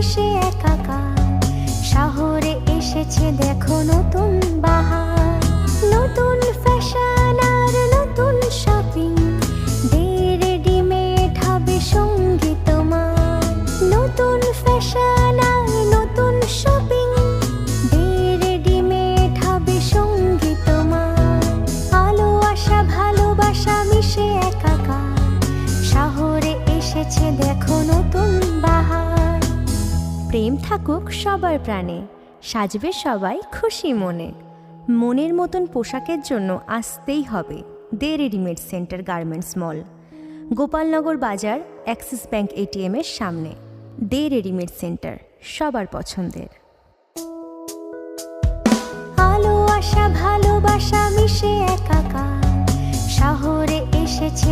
মিশে একাকার। শহরে এসেছে দেখো নতুন বাহার, নতুন ফ্যাশন আর নতুন শপিং। দে রেডিমেড হবে সঙ্গী তোমার, নতুন ফ্যাশন আর নতুন শপিং। দে রেডিমেড হবে সঙ্গী তোমার। আলো আশা ভালোবাসা মিশে একাকার। শহরে এসেছে দেখো নতুন বাহার। প্রেম থাকুক সবার প্রাণে, সাজবে সবাই খুশি মনে। মনের মতন পোশাকের জন্য আসতেই হবে দে রেডিমেড সেন্টার গার্মেন্টস মল, গোপালনগর বাজার, অ্যাক্সিস ব্যাংক এটিএম এর সামনে। দে রেডিমেড সেন্টার সবার পছন্দের। আলো আশা ভালোবাসা মিশে একাকার। শহরে এসেছে